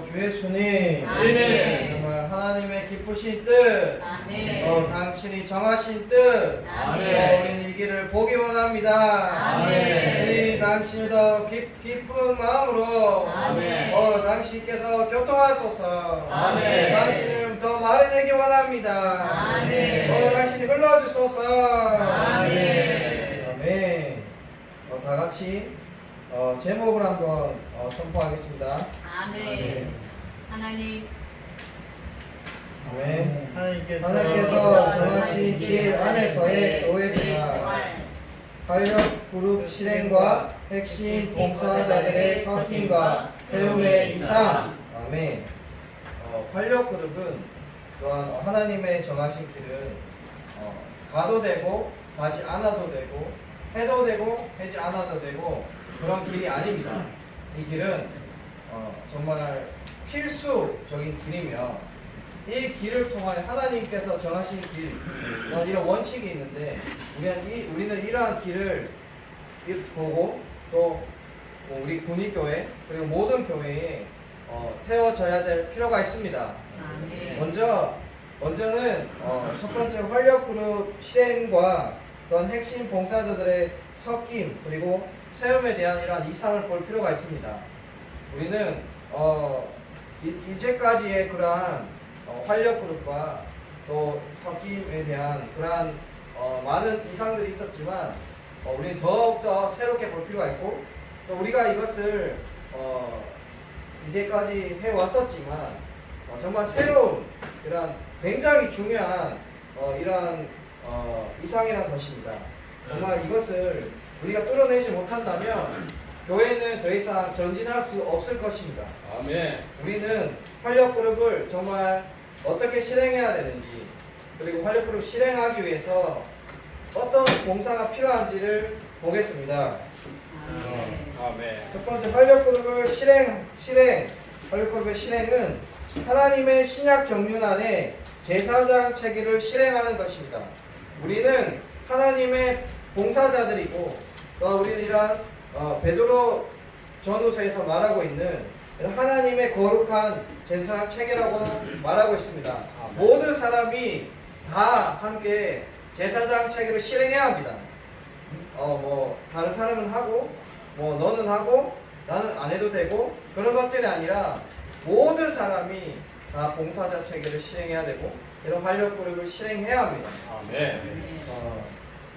주 예수님, 아멘. 정말 하나님의 기쁘신 뜻, 아멘. 당신이 정하신 뜻, 아멘. 우리는 이 길을 보기 원합니다. 아멘. 우리 당신이 더 기쁜 마음으로 아멘. 당신께서 교통하소서. 아멘. 당신을 더 마련하기 원합니다. 아멘. 당신이 흘러주소서. 아멘. 아멘. 다 같이 제목을 한번 선포하겠습니다. 아멘. 하나님, 아멘. 하나님께서 하나님께서 정하신 길 안에서의 교회 생활, 활력 그룹 실행과 핵심 봉사자들의 섬김과 세움의 이상. 아멘. 활력 그룹은 또한 하나님의 정하신 길은 가도 되고 가지 않아도 되고 해도 되고 하지 않아도 되고 그런 길이 아닙니다. 이 길은 정말 필수적인 길이며 이 길을 통하여 하나님께서 정하신 길, 이런 원칙이 있는데 우리는 이러한 길을 보고 또 우리 군의교회 그리고 모든 교회에 세워져야 될 필요가 있습니다. 먼저는 첫 번째로 활력그룹 실행과 또한 핵심 봉사자들의 섞임 그리고 세움에 대한 이러한 이상을 볼 필요가 있습니다. 우리는 이제까지의 그러한 활력그룹과 또 섞임에 대한 그러한 많은 이상들이 있었지만 우리는 더욱더 새롭게 볼 필요가 있고 또 우리가 이것을 이제까지 해왔었지만 정말 새로운 이러한 굉장히 중요한 이러한 이상이라는 것입니다. 정말 이것을 우리가 뚫어내지 못한다면 교회는 더 이상 전진할 수 없을 것입니다. 아멘. 우리는 활력그룹을 정말 어떻게 실행해야 되는지 그리고 활력그룹 실행하기 위해서 어떤 봉사가 필요한지를 보겠습니다. 아멘. 첫 번째 활력그룹을 활력그룹의 실행은 하나님의 신약 경륜 안에 제사장 체계를 실행하는 것입니다. 우리는 하나님의 봉사자들이고 또 우리는 이러한 베드로 전후서에서 말하고 있는 하나님의 거룩한 제사장 체계라고 말하고 있습니다. 모든 사람이 다 함께 제사장 체계를 실행해야 합니다. 다른 사람은 하고 너는 하고 나는 안 해도 되고 그런 것들이 아니라 모든 사람이 다 봉사자 체계를 실행해야 되고 이런 활력그룹을 실행해야 합니다. 아멘.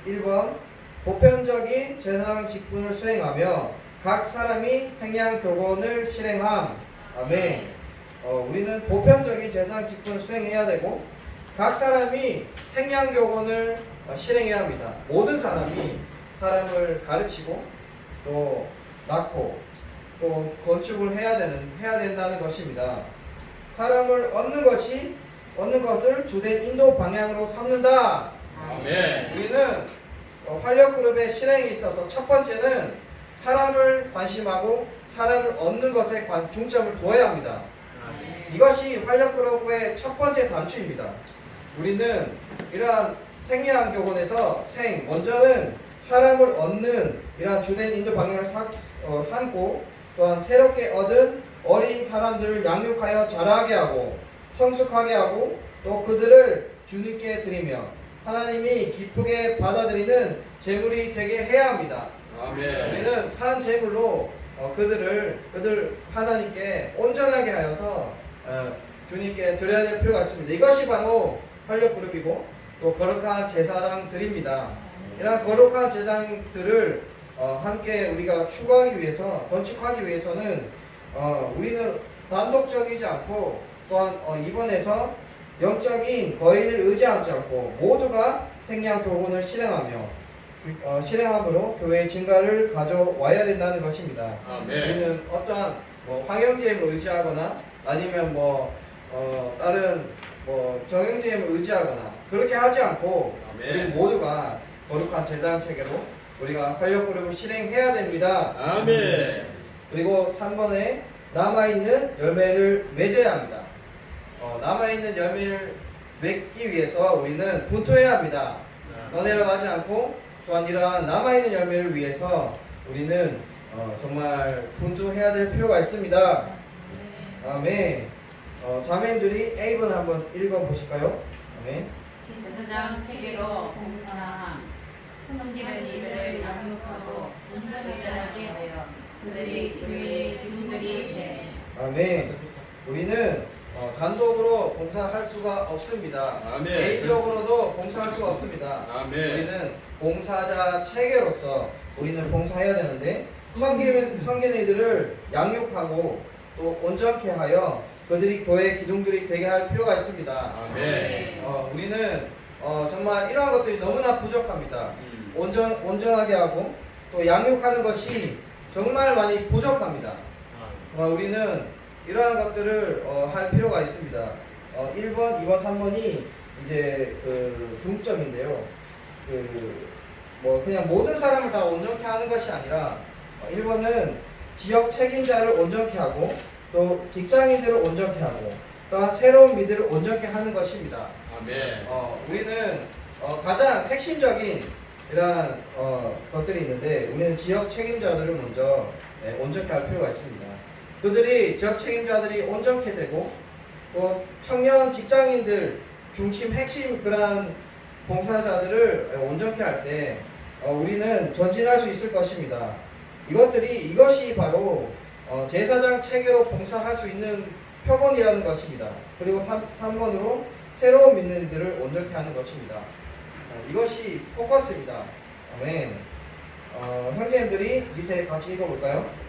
1번 보편적인 제사장 직분을 수행하며 각 사람이 생양교건을 실행함. 아멘. 우리는 보편적인 제사장 직분을 수행해야 되고 각 사람이 생양교건을 실행해야 합니다. 모든 사람이 사람을 가르치고 또 낳고 또 건축을 해야 된다는 것입니다. 사람을 얻는 것을 주된 인도 방향으로 삼는다. 아멘. 우리는 활력그룹의 실행에 있어서 첫 번째는 사람을 관심하고 사람을 얻는 것에 중점을 두어야 합니다. 이것이 활력그룹의 첫 번째 단추입니다. 우리는 이러한 생리학교본에서 먼저는 사람을 얻는 이러한 주된 인도 방향을 삼고 또한 새롭게 얻은 어린 사람들을 양육하여 자라게 하고 성숙하게 하고 또 그들을 주님께 드리며 하나님이 기쁘게 받아들이는 제물이 되게 해야 합니다. 아멘. 우리는 산 제물로 그들 하나님께 온전하게 하여서 주님께 드려야 될 필요가 있습니다. 이것이 바로 활력그룹이고 또 거룩한 제사장들입니다. 이런 거룩한 제사장들을 함께 우리가 추구하기 위해서 건축하기 위해서는 우리는 단독적이지 않고 또한 이번에서 영적인 거인을 의지하지 않고 모두가 생양교훈을 실행함으로 교회의 증가를 가져와야 된다는 것입니다. 아멘. 우리는 어떠한 황영제임을 의지하거나 아니면 다른 정영제임을 의지하거나 그렇게 하지 않고 아멘. 우리 모두가 거룩한 제사장 체계로 우리가 활력그룹을 실행해야 됩니다. 아멘. 그리고 3번에 남아있는 열매를 맺어야 합니다. 남아있는 열매를 맺기 위해서 우리는 분투해야 합니다. 너네를 하지 않고 또한 이러한 남아있는 열매를 위해서 우리는 정말 분투해야 될 필요가 있습니다. 아멘. 자매님들이 A번 한번 읽어보실까요? 아멘. 제사장 체계로 봉사함 섬기는 이들을 양육하고 도전하게 되어 그들이 교회의 기둥들이 돼. 아멘. 우리는 단독으로 봉사할 수가 없습니다. 아멘. 개인적으로도 봉사할 수가 없습니다. 아멘. 우리는 봉사자 체계로서 우리는 봉사해야 되는데 섬기는 이들을 양육하고 또 온전케 하여 그들이 교회의 기둥들이 되게 할 필요가 있습니다. 아멘. 우리는 정말 이러한 것들이 너무나 부족합니다. 온전하게 하고 또 양육하는 것이 정말 많이 부족합니다. 우리는 이러한 것들을 할 필요가 있습니다. 1번, 2번, 3번이 이제 그 중점인데요. 그냥 모든 사람을 다 온전케 하는 것이 아니라 1번은 지역 책임자를 온전케 하고 또 직장인들을 온전케 하고 또한 새로운 미들을 온전케 하는 것입니다. 아멘. 우리는 가장 핵심적인 이러한 것들이 있는데 우리는 지역 책임자들을 먼저 온전케 할 필요가 있습니다. 그들이 지역 책임자들이 온전케 되고 또 청년 직장인들 중심 핵심 그러한 봉사자들을 온전케 할 때 우리는 전진할 수 있을 것입니다. 이것이 바로 제사장 체계로 봉사할 수 있는 표본이라는 것입니다. 그리고 3번으로 새로운 믿는 이들을 온전케 하는 것입니다. 이것이 포커스입니다. 아멘. 형제님들이 밑에 같이 읽어볼까요?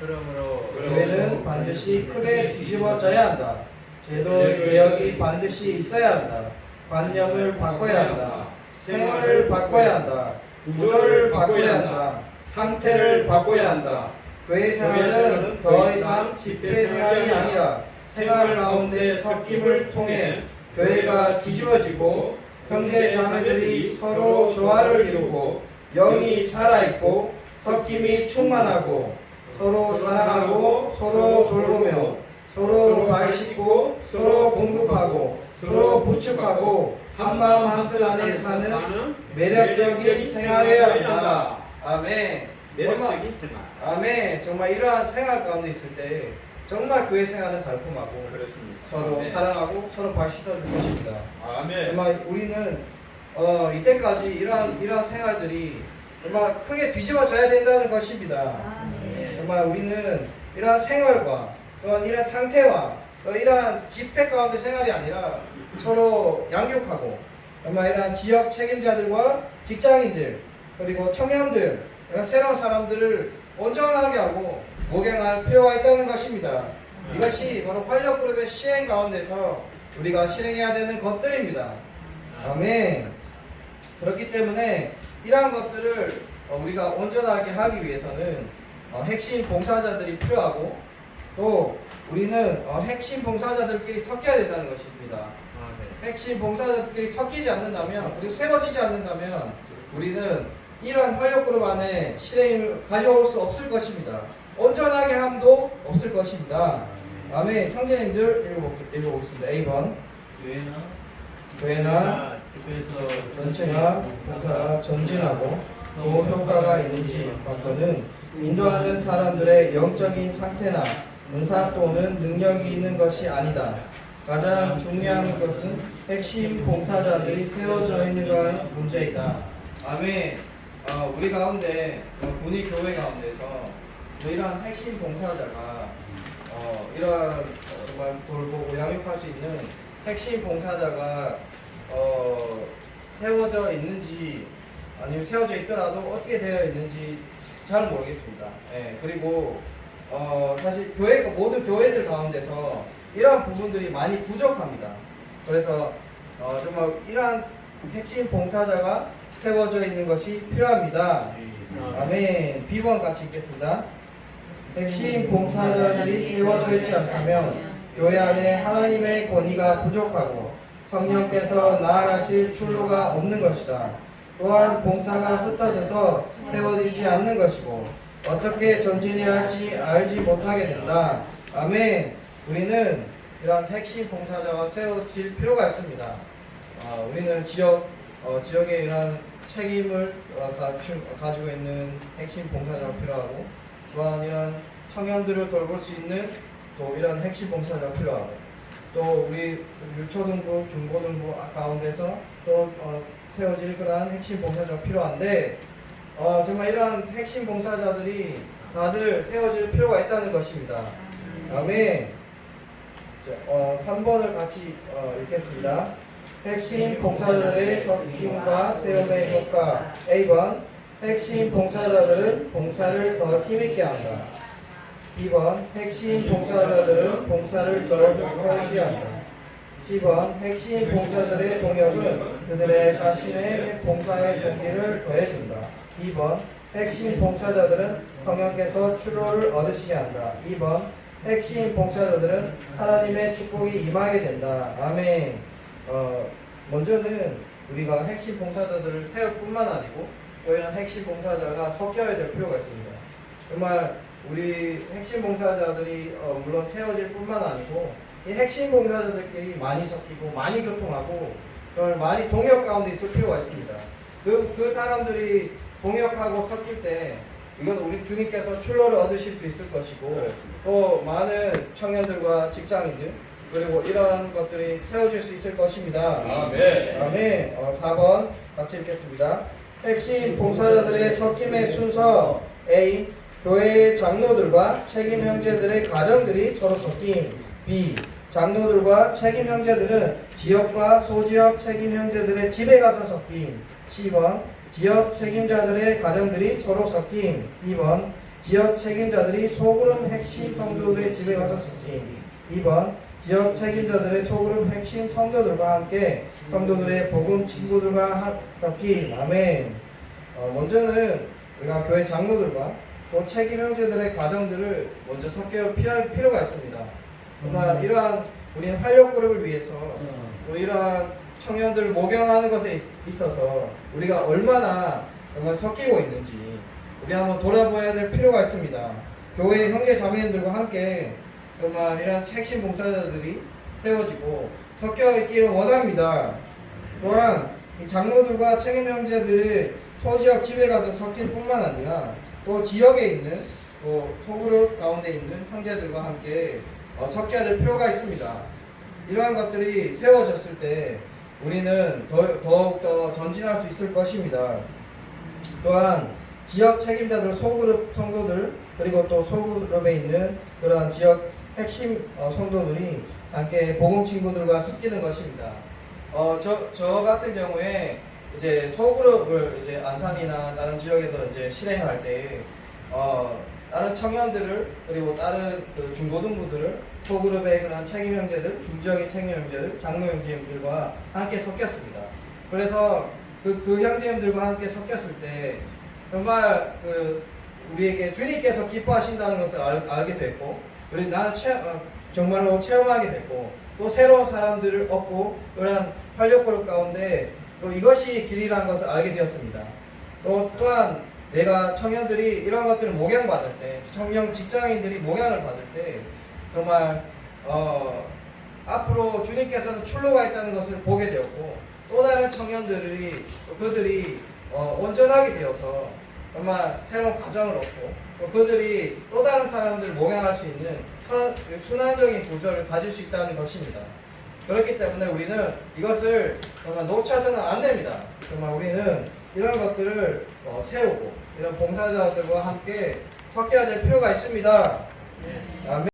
그러므로 교회는 반드시 크게 뒤집어져야 한다. 제도 개혁이 반드시 있어야 한다. 관념을 바꿔야 한다. 생활을 바꿔야 한다. 구조를 바꿔야 한다. 상태를 바꿔야 한다. 교회 생활은 더 이상 집회 생활이 아니라 생활 가운데 섞임을 통해 교회가 뒤집어지고 형제 자매들이 서로 조화를 이루고 영이 살아있고 섞임이 충만하고 서로 사랑하고 서로 돌보며 서로 발씻고 서로 공급하고 서로 부축하고 한마음 한뜻 안에 사는 매력적인 생활해야 한다. 아멘. 매력적인 생활. 아멘. 정말 이러한 생활 가운데 있을 때 정말 교회 생활은 달콤하고 그렇습니다. 서로 아멘. 사랑하고 서로 발씻어줄 것입니다. 아멘. 정말 우리는 이때까지 이러한 생활들이 정말 크게 뒤집어져야 된다는 것입니다. 정말 우리는 이러한 생활과 또한 이러한 상태와 또 이러한 집회 가운데 생활이 아니라 서로 양육하고 정말 이러한 지역 책임자들과 직장인들 그리고 청년들 이런 새로운 사람들을 온전하게 하고 목양할 필요가 있다는 것입니다. 이것이 바로 활력그룹의 시행 가운데서 우리가 실행해야 되는 것들입니다. 아멘. 그렇기 때문에 이러한 것들을 우리가 온전하게 하기 위해서는 핵심 봉사자들이 필요하고 또 우리는 핵심 봉사자들끼리 섞여야 된다는 것입니다. 핵심 봉사자들끼리 섞이지 않는다면 그리고 세워지지 않는다면 우리는 이러한 활력그룹 안에 실행을 가져올 수 없을 것입니다. 온전하게 함도 없을 것입니다. 아멘. 형제님들 읽어보겠습니다. A번 교회나 전체가 봉사가 전진하고 또 효과가 있는지 바꾸는 인도하는 사람들의 영적인 상태나 은사 또는 능력이 있는 것이 아니다. 가장 중요한 것은 핵심 봉사자들이 세워져 있는가의 문제이다. 아멘. 우리 가운데 군의 교회 가운데서 이러한 핵심 봉사자가 이러한 정말 돌보고 양육할 수 있는 핵심 봉사자가 세워져 있는지 아니면 세워져 있더라도 어떻게 되어 있는지 잘 모르겠습니다. 예, 그리고 사실 모든 교회들 가운데서 이러한 부분들이 많이 부족합니다. 그래서 정말 이러한 핵심 봉사자가 세워져 있는 것이 필요합니다. 아멘. B번 같이 읽겠습니다. 핵심 봉사자들이 세워져 있지 않다면 교회 안에 하나님의 권위가 부족하고 성령께서 나아가실 출路가 없는 것이다. 또한 봉사가 흩어져서 세워지지 않는 것이고 어떻게 전진해야 할지 알지 못하게 된다. 아멘. 우리는 이러한 핵심 봉사자가 세워질 필요가 있습니다. 우리는 지역의 이러한 책임을 가지고 있는 핵심 봉사자가 필요하고 또한 이런 청년들을 돌볼 수 있는 또 이런 핵심 봉사자가 필요하고 또 우리 유초등부, 중고등부 가운데서 또 세워질 그러한 핵심 봉사자가 필요한데 정말 이런 핵심 봉사자들이 다들 세워질 필요가 있다는 것입니다. 다음에 3번을 같이 읽겠습니다. 핵심 봉사자들의 섞임과 세움의 효과. A번 핵심 봉사자들은 봉사를 더 힘있게 한다. 2번 핵심 봉사자들은 봉사를 더 효과있게 한다. 10번 핵심 봉사자들의 동역은 그들의 자신의 봉사의 동기를 더해준다. 2번 핵심 봉사자들은 성령께서 출로를 얻으시게 한다. 2번 핵심 봉사자들은 하나님의 축복이 임하게 된다. 아멘. 먼저는 우리가 핵심 봉사자들을 세울 뿐만 아니고 또 이런 핵심 봉사자가 섞여야 될 필요가 있습니다. 정말 우리 핵심 봉사자들이 물론 세워질 뿐만 아니고 이 핵심 봉사자들끼리 많이 섞이고 많이 교통하고 많이 동역 가운데 있을 필요가 있습니다. 그 사람들이 동역하고 섞일 때 이건 우리 주님께서 출로를 얻으실 수 있을 것이고 그렇습니다. 또 많은 청년들과 직장인들 그리고 이러한 것들이 세워질 수 있을 것입니다. 아멘. 다음에 4번 같이 읽겠습니다. 핵심 봉사자들의 섞임의 순서. A. 교회의 장로들과 책임 형제들의 가정들이 서로 섞임. B. 장로들과 책임 형제들은 지역과 소지역 책임 형제들의 집에 가서 섞임. C번 지역 책임자들의 가정들이 서로 섞임. 2번 지역 책임자들이 소그룹 핵심 성도들의 집에 가서 섞임. 2번 지역 책임자들의 소그룹 핵심 성도들과 함께 성도들의 복음 친구들과 섞임. 아멘. 먼저는 우리가 교회 장로들과 또 책임 형제들의 가정들을 먼저 섞여 피할 필요가 있습니다. 정말 이러한 우리는 활력 그룹을 위해서 또 이러한 청년들을 목양하는 것에 있어서 우리가 얼마나 정말 섞이고 있는지 우리 한번 돌아봐야 될 필요가 있습니다. 교회 형제 자매님들과 함께 정말 이런 핵심 봉사자들이 세워지고 섞여 있기를 원합니다. 또한 이 장로들과 책임 형제들이 소지역 집에 가서 섞일 뿐만 아니라 또 지역에 있는 또 소그룹 가운데 있는 형제들과 함께 섞여야 될 필요가 있습니다. 이러한 것들이 세워졌을 때 우리는 더욱더 전진할 수 있을 것입니다. 또한 지역 책임자들, 소그룹 성도들, 그리고 또 소그룹에 있는 그런 지역 핵심 성도들이 함께 복음 친구들과 섞이는 것입니다. 저 같은 경우에 이제 소그룹을 이제 안산이나 다른 지역에서 이제 실행할 때 다른 청년들을 그리고 다른 그 중고등부들을 소그룹의 그런 책임 형제들, 중지역의 책임 형제들, 장로 형제님들과 함께 섞였습니다. 그래서 그 형제님들과 함께 섞였을 때 정말 우리에게 주님께서 기뻐하신다는 것을 알게 됐고, 그리고 나는 정말로 체험하게 됐고, 또 새로운 사람들을 얻고 그런 활력그룹 가운데 또 이것이 길이라는 것을 알게 되었습니다. 또한 내가 청년들이 이런 것들을 목양받을 때, 청년 직장인들이 목양을 받을 때 정말 앞으로 주님께서는 출로가 있다는 것을 보게 되었고, 또 다른 청년들이 그들이 온전하게 되어서 정말 새로운 가정을 얻고 또 그들이 또 다른 사람들을 목양할 수 있는 순환적인 구조를 가질 수 있다는 것입니다. 그렇기 때문에 우리는 이것을 정말 놓쳐서는 안 됩니다. 정말 우리는 이런 것들을 세우고 이런 봉사자들과 함께 섞여야 될 필요가 있습니다. 아멘.